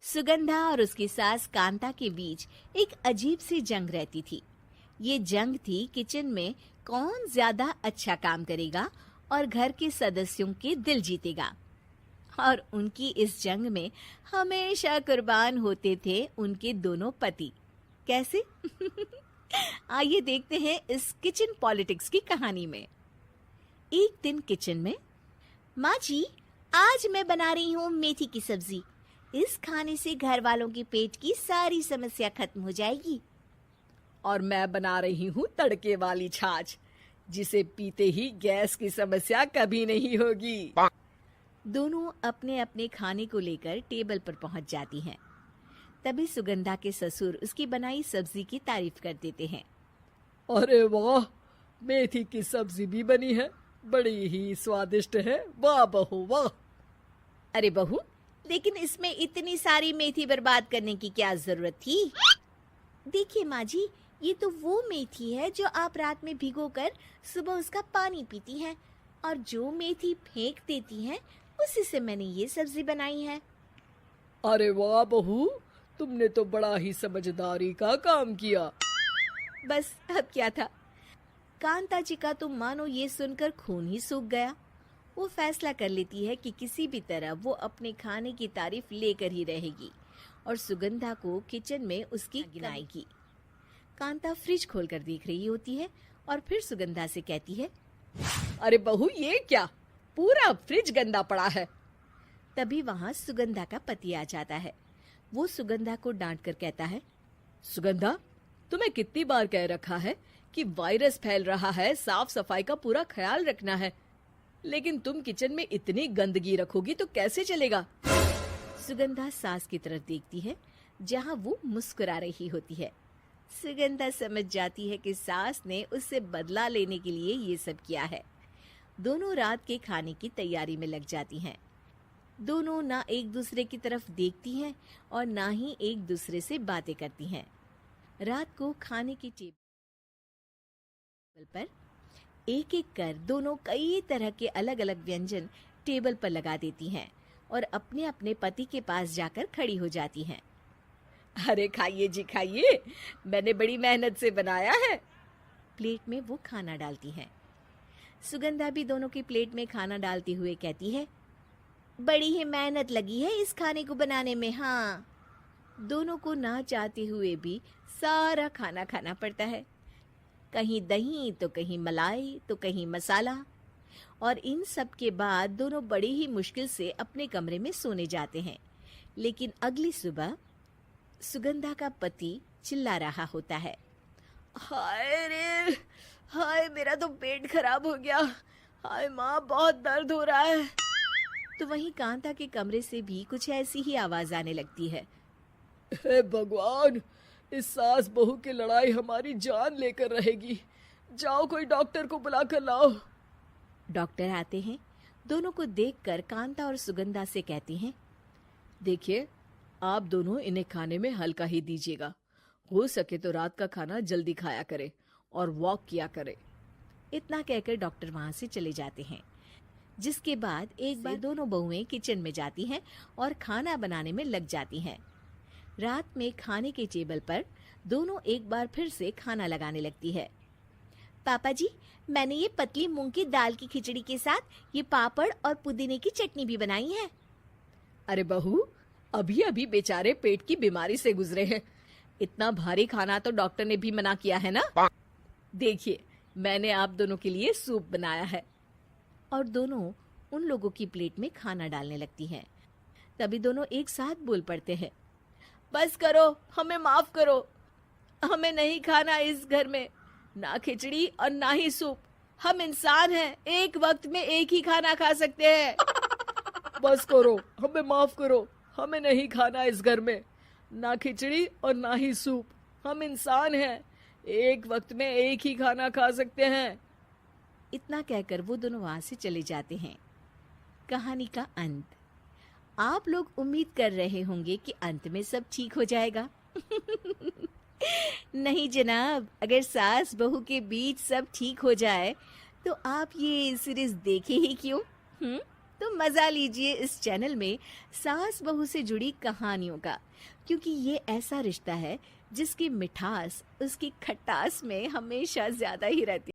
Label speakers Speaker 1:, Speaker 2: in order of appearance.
Speaker 1: सुगंधा और उसकी सास कांता के बीच एक अजीब सी जंग रहती थी। ये जंग थी किचन में कौन ज्यादा अच्छा काम करेगा और घर के सदस्यों के दिल जीतेगा। और उनकी इस जंग में हमेशा कुर्बान होते थे उनके दोनों पति। कैसे? आइए देखते हैं इस किचन पॉलिटिक्स की कहानी में। एक दिन किचन में, माँ जी, आज मैं बना रही हूँ मेथी की सब्जी। इस खाने से घर वालों के पेट की सारी समस्या खत्म हो जाएगी।
Speaker 2: और मैं बना रही हूँ तड़के वाली छाछ, जिसे पीते ही गैस की समस्या कभी नहीं होगी।
Speaker 1: दोनों अपने अपने खाने को लेकर टेबल पर पहुंच जाती हैं। तभी सुगंधा के ससुर उसकी बनाई सब्जी की तारीफ कर देते हैं।
Speaker 2: अरे वाह, मेथी की सब्जी भी बनी है, बड़ी ही स्वादिष्ट है। वाह बहू वाह।
Speaker 1: अरे बहू, लेकिन इसमें इतनी सारी मेथी बर्बाद करने की क्या जरूरत थी? देखिए माँ जी, ये तो वो मेथी है जो आप रात में भिगोकर सुबह उसका पानी पीती हैं, और जो मेथी फेंक देती हैं उसी से मैंने ये सब्जी बनाई है।
Speaker 2: अरे वाह बहू, तुमने तो बड़ा ही समझदारी का काम किया।
Speaker 1: बस अब क्या था, कांता जी का तो मानो ये सुनकर खून ही सूख गया। वो फैसला कर लेती है कि किसी भी तरह वो अपने खाने की तारीफ लेकर ही रहेगी और सुगंधा को किचन में उसकी गिनाएगी। कांता फ्रिज खोलकर देख रही होती है और फिर सुगंधा से कहती है,
Speaker 2: अरे बहू, ये क्या, पूरा फ्रिज गंदा पड़ा है।
Speaker 1: तभी वहाँ सुगंधा का पति आ जाता है। वो सुगंधा को डांट कर कहता है,
Speaker 2: सुगंधा, तुम्हें कितनी बार कह रखा है कि वायरस फैल रहा है, साफ सफाई का पूरा ख्याल रखना है, लेकिन तुम किचन में इतनी गंदगी रखोगी तो कैसे चलेगा।
Speaker 1: सुगंधा सास की तरफ देखती है जहाँ वो मुस्कुरा रही होती है। सुगंधा समझ जाती है कि सास ने उससे बदला लेने के लिए ये सब किया है। दोनों रात के खाने की तैयारी में लग जाती हैं। दोनों ना एक दूसरे की तरफ देखती हैं और ना ही एक दूसरे से बातें करती हैं। रात को खाने की टेबल पर एक एक कर दोनों कई तरह के अलग अलग व्यंजन टेबल पर लगा देती हैं और अपने अपने पति के पास जाकर खड़ी हो जाती हैं।
Speaker 2: अरे खाइए जी खाइए, मैंने बड़ी मेहनत से बनाया है।
Speaker 1: प्लेट में वो खाना डालती हैं। सुगंधा भी दोनों की प्लेट में खाना डालते हुए कहती है, बड़ी ही मेहनत लगी है इस खाने को बनाने में। हाँ, दोनों को ना चाहते हुए भी सारा खाना खाना पड़ता है। कहीं दही तो कहीं मलाई तो कहीं मसाला। और इन सब के बाद दोनों बड़ी ही मुश्किल से अपने कमरे में सोने जाते हैं। लेकिन अगली सुबह सुगंधा का पति चिल्ला रहा होता है,
Speaker 2: हाय रे, हाय मेरा तो पेट खराब हो गया। हाय माँ, बहुत दर्द हो रहा है।
Speaker 1: तो वहीं कांता के कमरे से भी कुछ ऐसी ही आवाज आने लगती है।
Speaker 2: हे भगवान, इस सास बहू की लड़ाई हमारी जान लेकर रहेगी। जाओ कोई डॉक्टर को बुला कर लाओ।
Speaker 1: डॉक्टर आते हैं। दोनों को देखकर कांता और सुगंधा से कहते हैं,
Speaker 2: देखिए, आप दोनों इन्हें खाने में हल्का ही दीजिएगा। हो सके तो रात का खाना जल्दी खाया करे और वॉक किया करे।
Speaker 1: इतना कहकर डॉक्टर वहां से चले जाते हैं। जिसके बाद एक बार दोनों बहुएं किचन में जाती हैं और खाना बनाने में लग जाती हैं। रात में खाने के टेबल पर दोनों एक बार फिर से खाना लगाने लगती है। पापा जी, मैंने ये पतली मूंग की दाल की खिचड़ी के साथ ये पापड़ और पुदीने की चटनी भी बनाई है।
Speaker 2: अरे बहू, अभी अभी बेचारे पेट की बीमारी से गुजरे हैं। इतना भारी खाना तो डॉक्टर ने भी मना किया है ना। देखिए, मैंने आप दोनों के लिए सूप बनाया है।
Speaker 1: और दोनों उन लोगों की प्लेट में खाना डालने लगती हैं। तभी दोनों एक साथ बोल पड़ते हैं,
Speaker 2: बस करो, हमें माफ करो। हमें नहीं खाना इस घर में, ना खिचड़ी और ना ही सूप। हम इंसान हैं, एक वक्त में एक ही खाना खा सकते हैं। बस करो, हमें माफ करो। हमें नहीं खाना इस घर में, ना खिचड़ी और ना ही सूप। हम इंसान हैं, एक वक्त में एक ही खाना खा सकते हैं।
Speaker 1: इतना कहकर वो दोनों वहां से चले जाते हैं। कहानी का अंत। आप लोग उम्मीद कर रहे होंगे कि अंत में सब ठीक हो जाएगा। नहीं जनाब, अगर सास बहू के बीच सब ठीक हो जाए तो आप ये सीरीज देखे ही क्यों? तो मजा लीजिए इस चैनल में सास बहू से जुड़ी कहानियों का, क्योंकि ये ऐसा रिश्ता है जिसकी मिठास उसकी खटास में हमेशा ज्यादा ही रहती है।